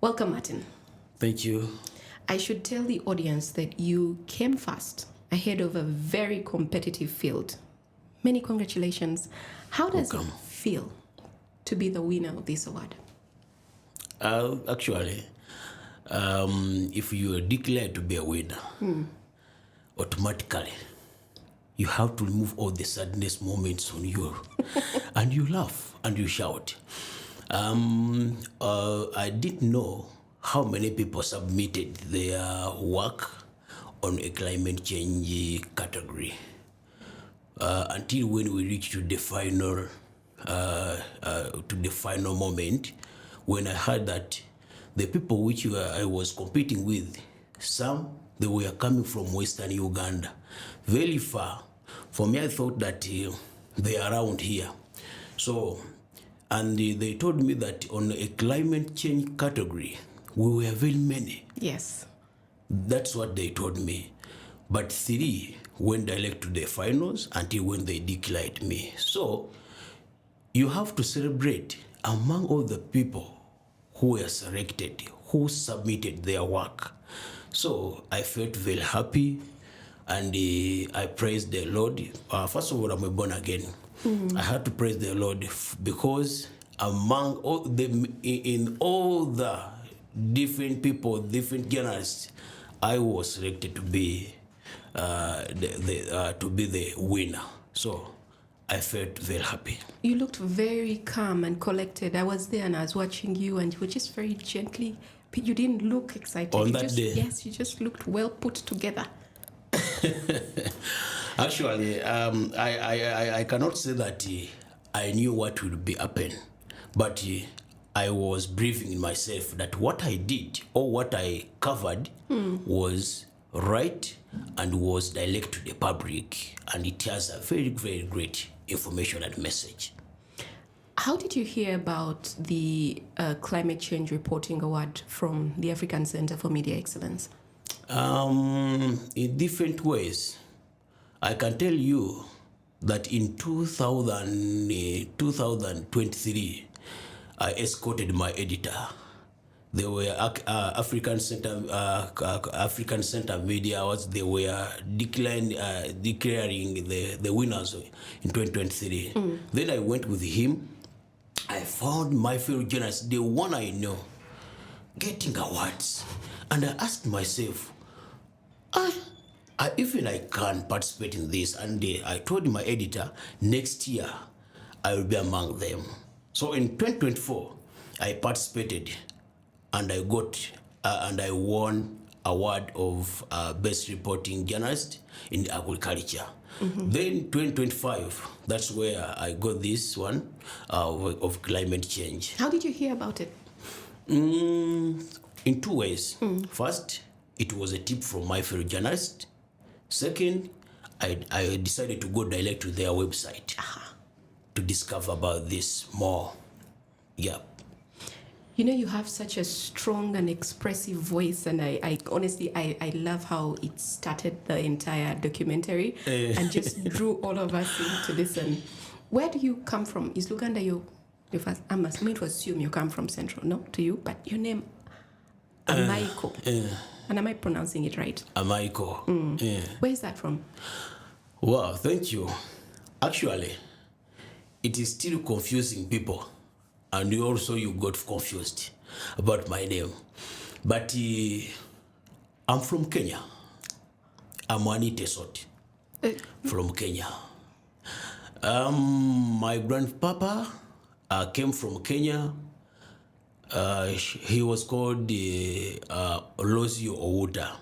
Welcome, Martin. Thank you. I should tell the audience that you came first ahead of a very competitive field. Many congratulations. How does it feel to be the winner of this award? Actually, if you are declared to be a winner, automatically you have to remove all the sadness moments on you, and you laugh and you shout. I didn't know how many people submitted their work on a climate change category until when we reached to the final moment, when I heard that the people which I was competing with, some they were coming from Western Uganda, very far. For me, I thought that they are around here. So, and they told me that on a climate change category, we were very many. Yes. That's what they told me. But 3 went direct to the finals until when they declared me. So, you have to celebrate among all the people who were selected, who submitted their work. So I felt very happy, and I praised the Lord. First of all, I'm born again. I had to praise the Lord because among all in all the different people, different journalists, I was selected to be the winner. So I felt very happy. You looked very calm and collected. I was there and I was watching you, and you were just very gently. You didn't look excited. On that day? Yes, you just looked well put together. Actually, I cannot say that I knew what would be happen, but I was believing in myself that what I did or what I covered was right and was direct to the public, and it has a very, very great information and message. How did you hear about the Climate Change Reporting Award from the African Center for Media Excellence? In different ways. I can tell you that in 2023, I escorted my editor. They were African Center Media Awards. They were declaring the winners in 2023. Then I went with him. I found my fellow journalists, the one I know, getting awards. And I asked myself, even I can participate in this. And I told my editor, next year, I will be among them. So in 2024, I participated, and I got, and I won award of best reporting journalist in agriculture. Then 2025, that's where I got this one of climate change. How did you hear about it? In 2 ways. First, it was a tip from my fellow journalist. Second, I decided to go direct to their website to discover about this more. Yeah. You know, you have such a strong and expressive voice, and I honestly, I love how it started the entire documentary and just drew all of us in to listen. Where do you come from? Is Uganda your first? I must mean to assume you come from Central, no, to you, but your name, Amayiko. And am I pronouncing it right? Amayiko. Where is that from? Wow, thank you. Actually, it is still confusing people. And you got confused about my name. But I'm from Kenya. I'm Anita Sot from Kenya. My grandpapa came from Kenya. He was called Losio Owuta.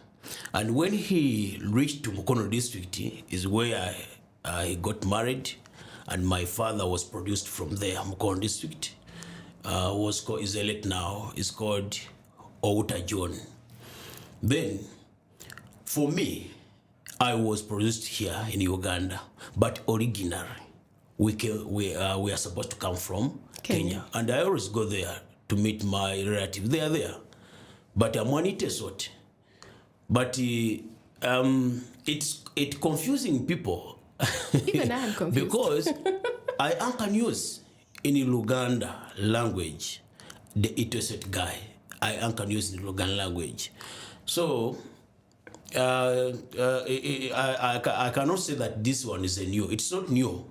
And when he reached to Mukono district is where I got married, and my father was produced from there, Mukono district. Is elect now, is called Owuta John. Then, for me, I was produced here in Uganda, but originally, we are supposed to come from Kenya. And I always go there to meet my relatives. They are there. But I'm Juanita Sot. But it's confusing people. Even I'm confused. Because I anchor news in Luganda language, the Itoset guy. I anchor news in Luganda language. So I cannot say that this one is a new. It's not new.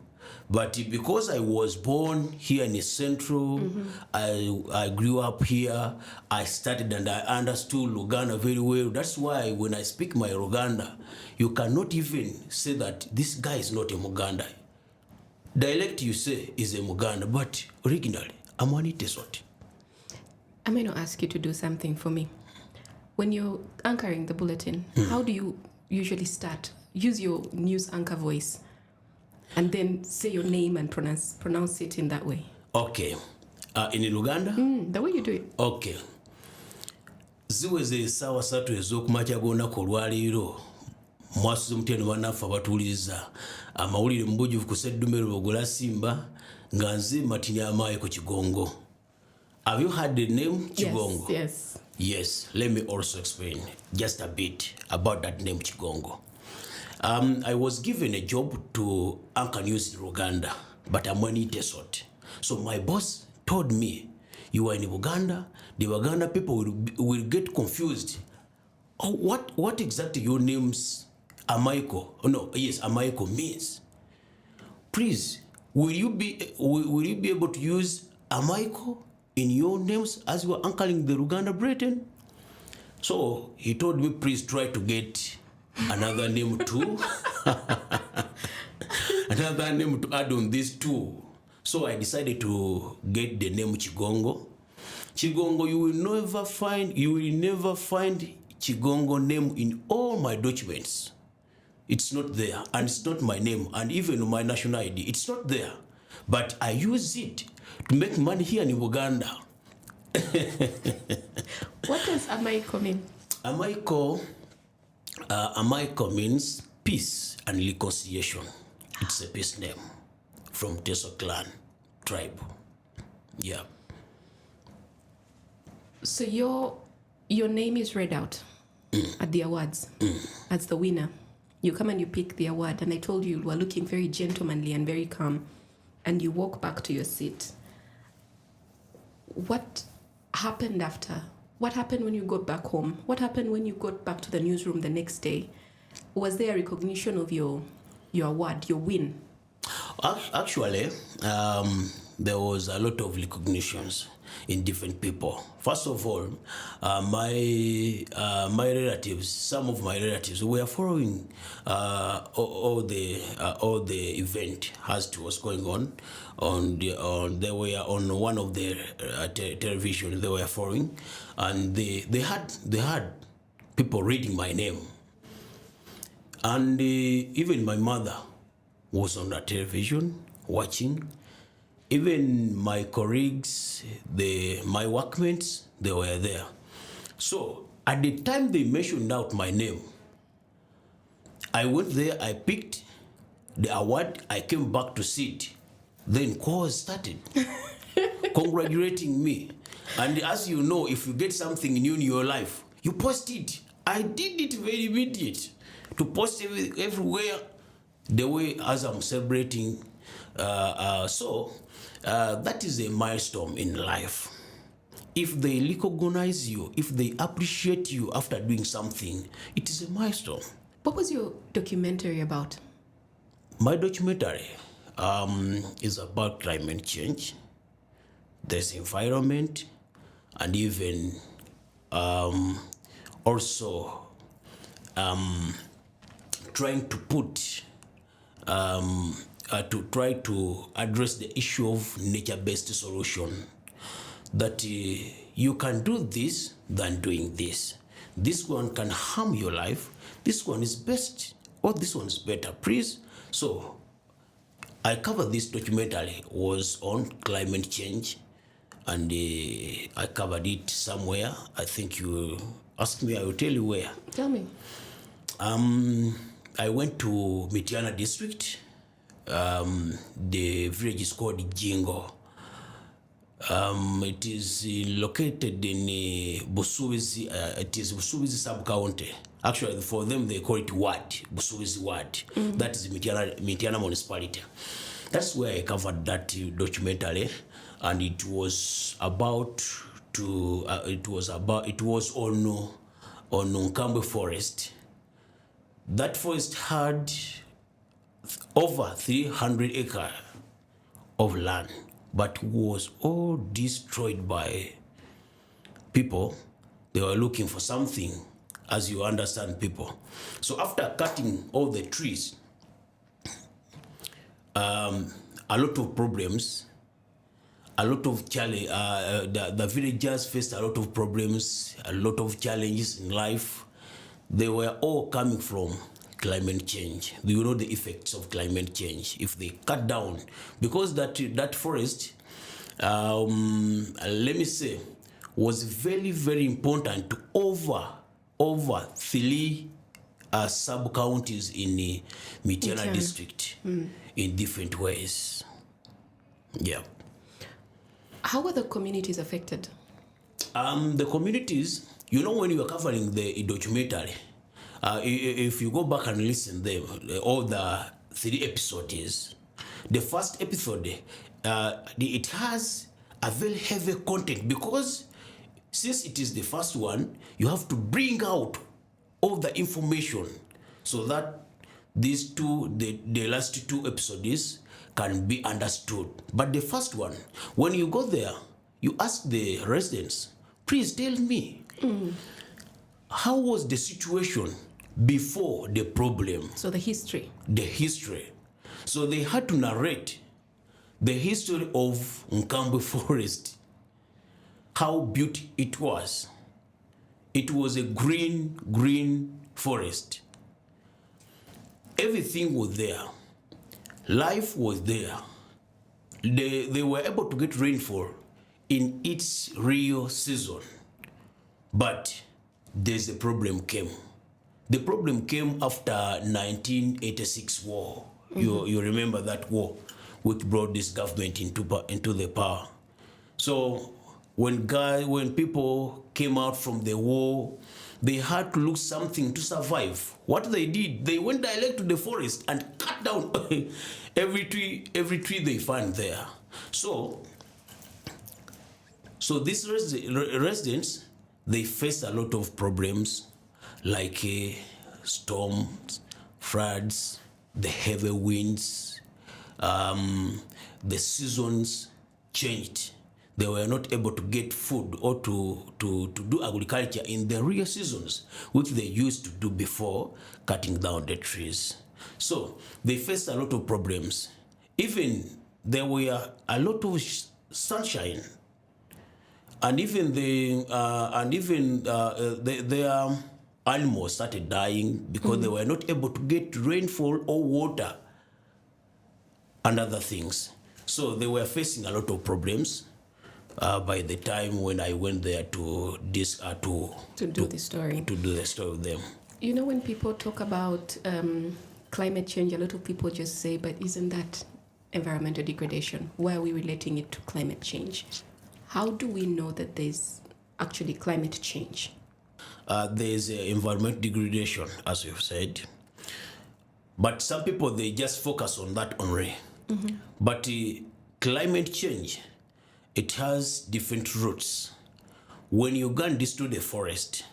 But because I was born here in the Central, I grew up here, I studied and I understood Luganda very well. That's why when I speak my Luganda, you cannot even say that this guy is not a Muganda. Dialect you say is a Muganda, but originally, I'm one Iteswati. I'm going to ask you to do something for me. When you're anchoring the bulletin, how do you usually start? Use your news anchor voice. And then say your name and pronounce it in that way. Okay. In Luganda? The way you do it. Okay. Ziweze sawa satu ez'okumakya g'olunaku olwaleero mwasuze mutendo bannaffe abatuwuliriza amawulire mubujjuvu ku sseddume Radio Simba nga nze Martin Amayiko Kigongo. Have you heard the name Kigongo? Yes. Yes. Let me also explain just a bit about that name Kigongo. I was given a job to anchor news in Uganda, but I'm one Itesot. So my boss told me, you are in Uganda, the Uganda people will get confused. Oh, what exactly your name's Amayiko? Oh, no, yes, Amayiko means. Please, will you be able to use Amayiko in your names as you are anchoring the Uganda Britain? So he told me, please try to get another name too. Another name to add on this too. So I decided to get the name Kigongo. Kigongo, you will never find Kigongo name in all my documents. It's not there, and it's not my name, and even my national ID, it's not there. But I use it to make money here in Uganda. What does Amayiko mean? Amayiko means peace and reconciliation. It's a peace name from Teso clan tribe. Yeah. So your name is read out at the awards as the winner. You come and you pick the award, and I told you were looking very gentlemanly and very calm, and you walk back to your seat. What happened after? What happened when you got back home? What happened when you got back to the newsroom the next day? Was there a recognition of your award, your win? Actually, there was a lot of recognitions in different people. First of all, my relatives, some of my relatives, were following all the event as it was going on. They were on one of the television. They were following, and they had people reading my name, and even my mother was on the television watching. Even my colleagues, my workmates, they were there. So at the time they mentioned out my name, I went there, I picked the award, I came back to sit. Then calls started congratulating me. And as you know, if you get something new in your life, you post it. I did it very immediate to post everywhere the way as I'm celebrating. That is a milestone in life. If they recognize you, if they appreciate you after doing something, it is a milestone. What was your documentary about? My documentary is about climate change, there's environment, and even also trying to put to try to address the issue of nature-based solution, that you can do this than doing this. This one can harm your life. This one is best, or this one is better, please. So I covered this documentary was on climate change, and I covered it somewhere. I think you asked me, I will tell you where. Tell me. I went to Mityana district. The village is called Jingo. It is located in Busubizi. It is Busubizi sub-county. Actually, for them, they call it ward, Busubizi ward. Mm-hmm. That is Mityana municipality. That's where I covered that documentary, and it was about to it was on Nkambwe Forest. That forest had over 300 acres of land, but was all destroyed by people. They were looking for something, as you understand, people. So after cutting all the trees, a lot of problems, a lot of challenge. The villagers faced a lot of problems, a lot of challenges in life. They were all coming from climate change. Do you know the effects of climate change? If they cut down, because that forest, let me say, was very, very important to over 3 sub-counties in the Mitiana district in different ways. Yeah. How were the communities affected? The communities, you know, when you are covering the documentary, if you go back and listen them, all the 3 episodes, the first episode, it has a very heavy content, because since it is the first one, you have to bring out all the information so that these the last 2 episodes can be understood. But the first one, when you go there, you ask the residents, please tell me, how was the situation before the problem? So the history. The history. So they had to narrate the history of Nkambwe Forest, how beautiful it was. It was a green forest. Everything was there. Life was there. They were able to get rainfall in its real season. But there's a problem came. The problem came after 1986 war. You remember that war, which brought this government into the power. So when people came out from the war, they had to look something to survive. What they did, they went direct to the forest and cut down every tree they find there. So these residents, they faced a lot of problems, like storms, floods, the heavy winds, the seasons changed. They were not able to get food or to do agriculture in the real seasons, which they used to do before cutting down the trees. So they faced a lot of problems. Even there were a lot of sunshine, and even their animals started dying because they were not able to get rainfall or water and other things. So they were facing a lot of problems. By the time when I went there to do the story with them. You know, when people talk about climate change, a lot of people just say, but isn't that environmental degradation? Why are we relating it to climate change? How do we know that there's actually climate change? There's environmental degradation, as you've said. But some people, they just focus on that only. But climate change, it has different roots. When you go and destroy the forest,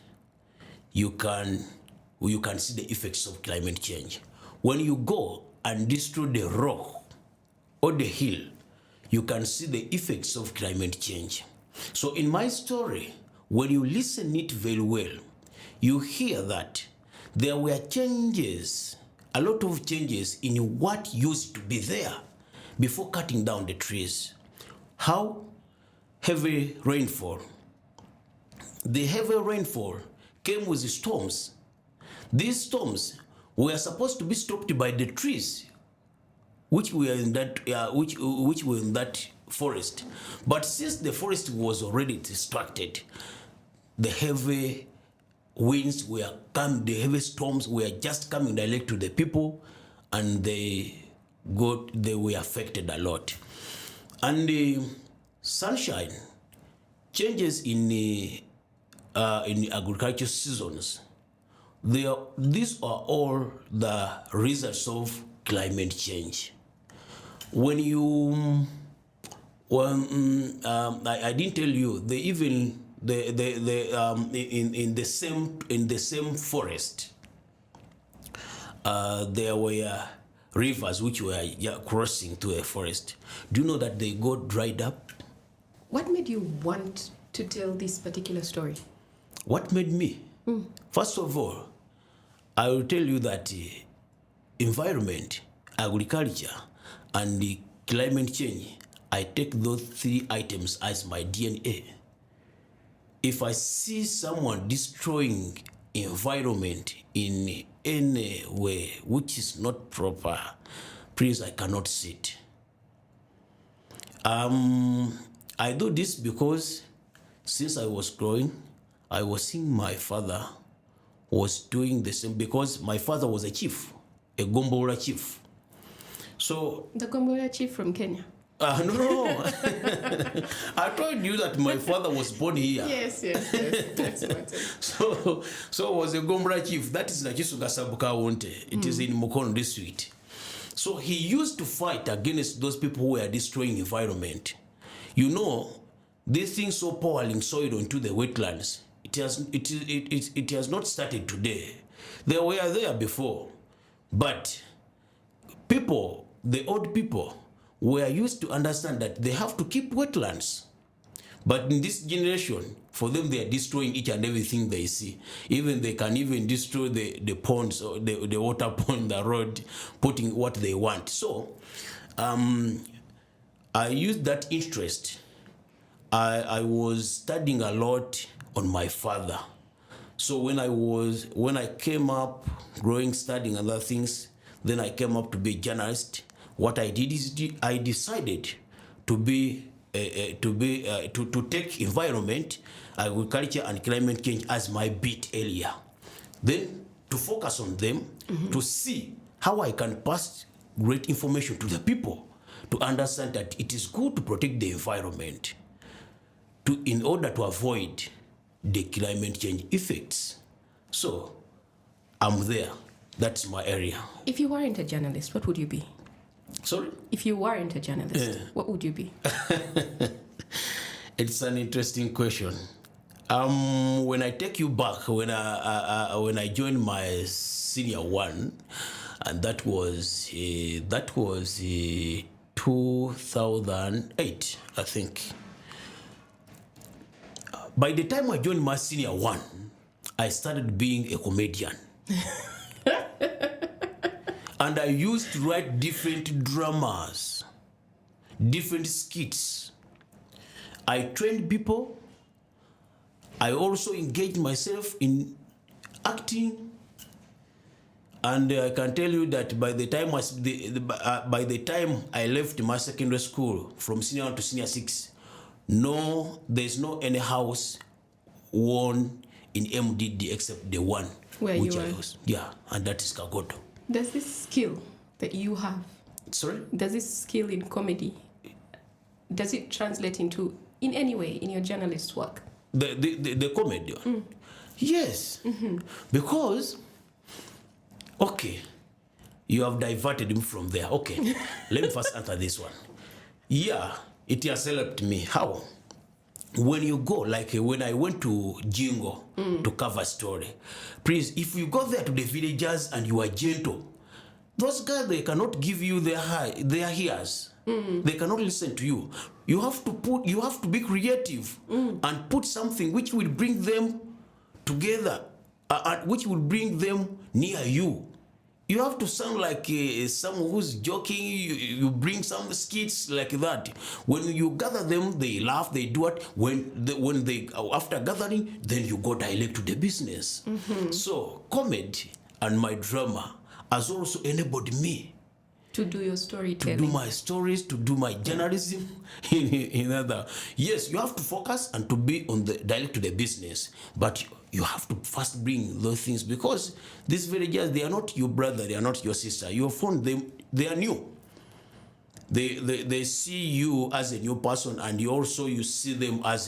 you can see the effects of climate change. When you go and destroy the rock or the hill, you can see the effects of climate change. So in my story, when you listen it very well, you hear that there were changes, a lot of changes in what used to be there before cutting down the trees. How? Heavy rainfall. The heavy rainfall came with storms. These storms were supposed to be stopped by the trees, which were in that forest. But since the forest was already destructed, the heavy winds were coming, the heavy storms were just coming direct to the people, and they were affected a lot. And the sunshine, changes in the agriculture seasons, these are all the results of climate change. When you Well, I didn't tell you. They even in the same forest. There were rivers which were crossing to a forest. Do you know that they got dried up? What made you want to tell this particular story? What made me? First of all, I will tell you that environment, agriculture, and the climate change, I take those three items as my DNA. If I see someone destroying environment in any way which is not proper, please, I cannot sit. I do this because since I was growing, I was seeing my father was doing the same, because my father was a chief, a Gombora chief. So the Gombora chief from Kenya? No. I told you that my father was born here. Yes. That's what So was a Gombora chief. That is Nakisuga Sabuka Wonte. It is in Mukono district. So he used to fight against those people who were destroying environment. You know, these things so pouring soil onto the wetlands, it has not started today. They were there before. But people, the old people, were used to understand that they have to keep wetlands. But in this generation, for them, they are destroying each and everything they see. Even they can even destroy the ponds or the water pond, the road, putting what they want. So I used that interest. I was studying a lot on my father. So when I came up, growing, studying other things, then I came up to be a journalist. What I did is I decided to take environment, agriculture, and climate change as my beat area. Then to focus on them, to see how I can pass great information to the people, to understand that it is good to protect the environment, in order to avoid the climate change effects. So I'm there. That's my area. If you weren't a journalist, what would you be? Sorry? If you weren't a journalist, what would you be? It's an interesting question. When I take you back, when I joined my senior one, and that was 2008, I think. By the time I joined my senior one, I started being a comedian. And I used to write different dramas, different skits. I trained people. I also engaged myself in acting. And I can tell you that by the time I left my secondary school, from senior 1 to senior 6, there's no any house won in MDD except the one where which you I were. was. Yeah, and that is Kagoto. Does this skill that you have, sorry? Does this skill in comedy, does it translate into, in any way, in your journalist work? The comedy? Yes. Because, okay, you have diverted him from there. Okay, let me first answer this one. Yeah, it has helped me. How? When you go, like when I went to Jingo to cover story, please, if you go there to the villagers and you are gentle, those guys, they cannot give you their ears. They cannot listen to you. You have to be creative and put something which will bring them together, which will bring them near you. You have to sound like someone who's joking. You bring some skits like that. When you gather them, they laugh, they do it. When they after gathering, then you go direct to the business. So comedy and my drama has also enabled me to do your storytelling, to do my stories, to do my journalism. In other, yes, you have to focus and to be on the direct to the business, but you have to first bring those things, because these villagers, they are not your brother, they are not your sister. You have found them, they are new. They see you as a new person, and you see them as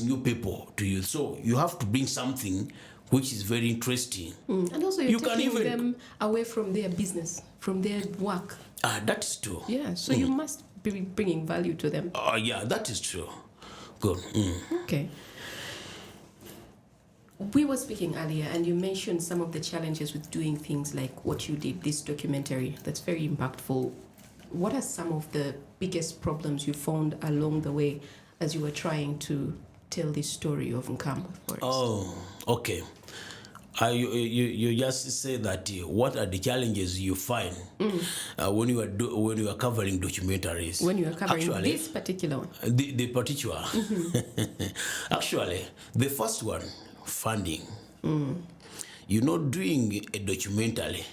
new people to you. So you have to bring something which is very interesting. And also you're taking them away from their business, from their work. That's true. Yeah, so you must bringing value to them. Yeah, that is true. Good. Okay. We were speaking earlier, and you mentioned some of the challenges with doing things like what you did, this documentary. That's very impactful. What are some of the biggest problems you found along the way as you were trying to tell this story of Nkambwe Forest? Oh, okay. You just say that what are the challenges you find when you are covering documentaries? When you are covering this particular one? The particular. Actually, the first one, funding. Doing a documentary,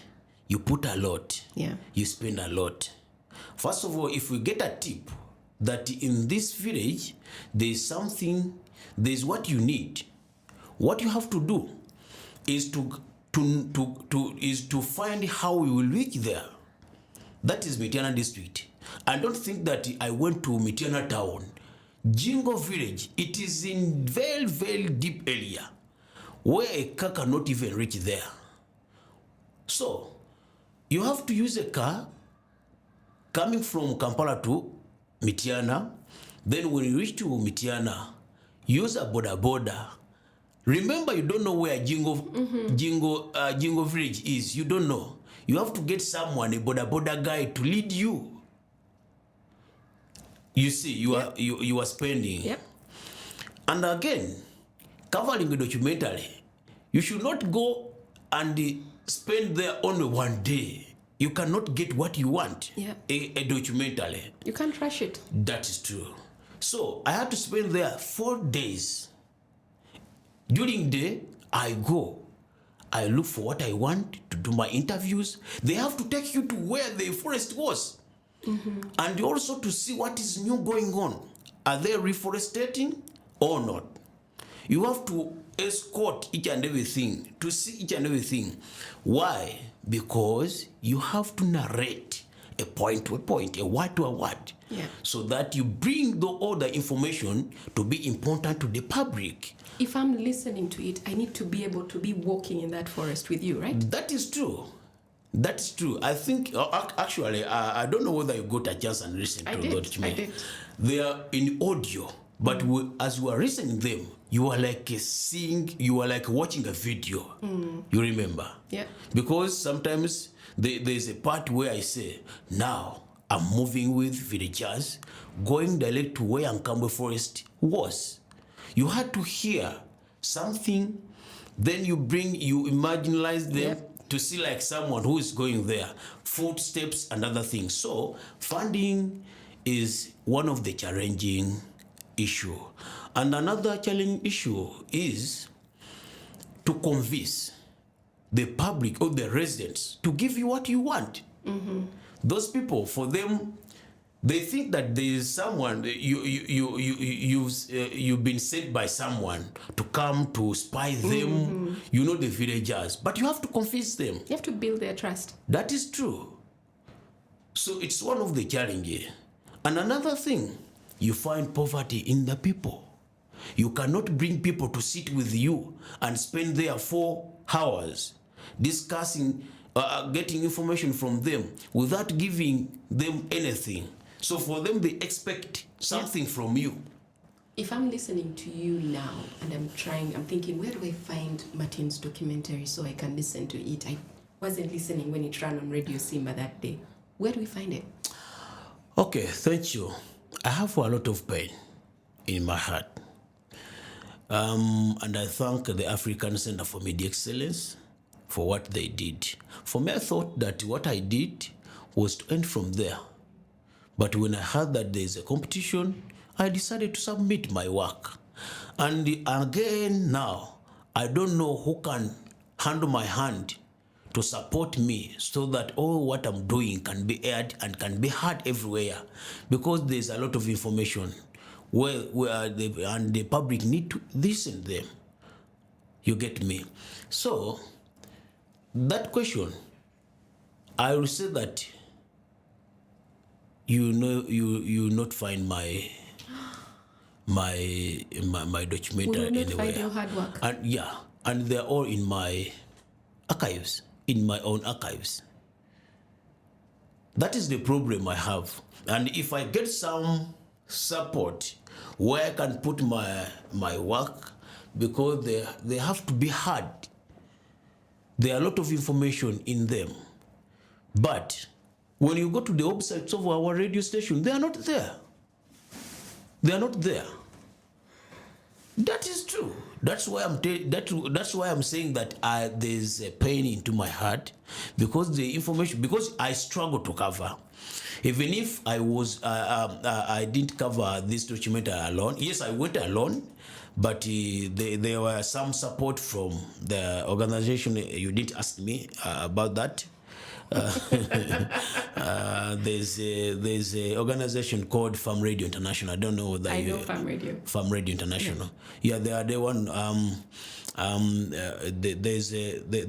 you put a lot. Yeah. You spend a lot. First of all, if we get a tip that in this village there's what you need, what you have to do is to find how we will reach there. That is Mityana district. I don't think that I went to Mityana town. Jingo village, it is in very, very deep area where a car cannot even reach there. So you have to use a car coming from Kampala to Mityana. Then when you reach to Mityana, use a boda. Remember, you don't know where Jingo village is. You don't know. You have to get someone, a boda guy, to lead you. You see, you are spending. Yep. And again, covering a documentary, you should not go and spend there only one day. You cannot get what you want. Yeah. A documentary. You can't rush it. That is true. So I had to spend there 4 days. During the day, I go. I look for what I want to do my interviews. They have to take you to where the forest was. And also to see what is new going on. Are they reforestating or not? You have to escort each and everything, to see each and everything. Why? Because you have to narrate a point to a point, a word to a word. Yeah. So that you bring all the information to be important to the public. If I'm listening to it, I need to be able to be walking in that forest with you, right? That is true. That's true. I think, actually, I don't know whether you got a chance and listen to the document. I did. They are in audio, but as you are listening them, you are like you are like watching a video. You remember? Yeah. Because sometimes there's a part where I say, now I'm moving with villagers, going direct to where Nkambwe Forest was. You had to hear something, then you imaginize them. Yep. To see like someone who is going there, footsteps and other things. So funding is one of the challenging issue. And another challenging issue is to convince the public or the residents to give you what you want. Those people, for them, they think that there is someone you've been sent by someone to come to spy them. The villagers, but you have to convince them. You have to build their trust. That is true. So it's one of the challenges. And another thing, you find poverty in the people. You cannot bring people to sit with you and spend there 4 hours discussing, getting information from them without giving them anything. So for them, they expect something from you. If I'm listening to you now and I'm thinking, where do I find Martin's documentary so I can listen to it? I wasn't listening when it ran on Radio Simba that day. Where do we find it? Okay, thank you. I have a lot of pain in my heart. And I thank the African Center for Media Excellence for what they did. For me, I thought that what I did was to end from there. But when I heard that there is a competition, I decided to submit my work. And again now, I don't know who can handle my hand to support me so that all what I'm doing can be aired and can be heard everywhere. Because there's a lot of information and the public need to listen to them. You get me? So, that question, I will say that you not find my documentary We will not anywhere. find your hard work. And they're all in my archives, in my own archives. That is the problem I have. And if I get some support where I can put my work, because they have to be heard. There are a lot of information in them. But when you go to the websites of our radio station, they are not there. They are not there. That is true. That's why that's why I'm saying that there's a pain into my heart, because the information, because I struggle to cover. Even if I didn't cover this documentary alone. Yes, I went alone, but there were some support from the organization. You didn't ask me about that. There's a organization called Farm Radio International. I don't know whether I know Farm Radio. Farm Radio International. Yeah, they are the one.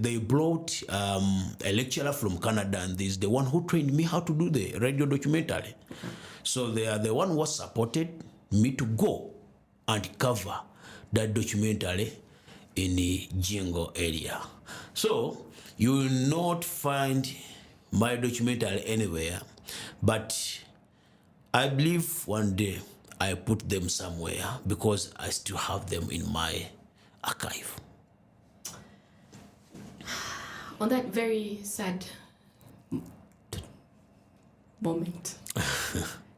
They brought a lecturer from Canada, and there's the one who trained me how to do the radio documentary. So they are the one who supported me to go and cover that documentary in the Jingo area. So you will not find my documentary anywhere, but I believe one day I put them somewhere, because I still have them in my archive. On that very sad moment,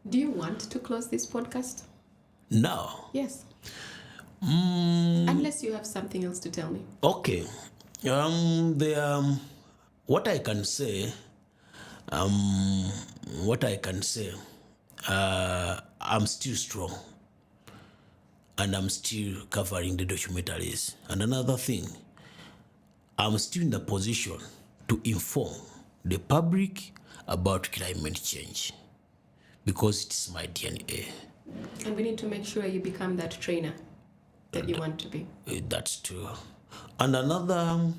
do you want to close this podcast? No. Yes. Unless you have something else to tell me. Okay. What I can say, I'm still strong, and I'm still covering the documentaries. And another thing, I'm still in the position to inform the public about climate change, because it's my DNA. And we need to make sure you become that trainer that you want to be. That's true. And another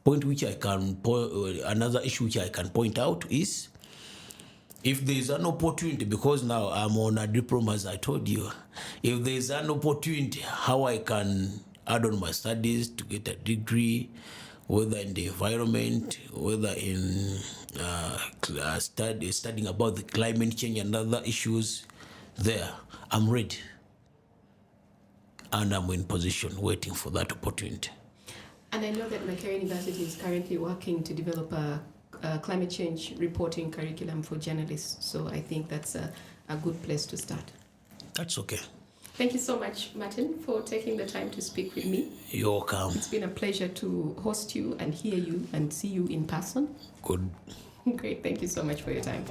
point which another issue which I can point out is, if there is an opportunity, because now I'm on a diploma, as I told you, if there is an opportunity how I can add on my studies to get a degree, whether in the environment, whether in studying about the climate change and other issues, there, I'm ready. And I'm in position waiting for that opportunity. And I know that Makerere University is currently working to develop a climate change reporting curriculum for journalists. So I think that's a good place to start. That's okay. Thank you so much, Martin, for taking the time to speak with me. You're welcome. It's been a pleasure to host you and hear you and see you in person. Good. Great. Thank you so much for your time.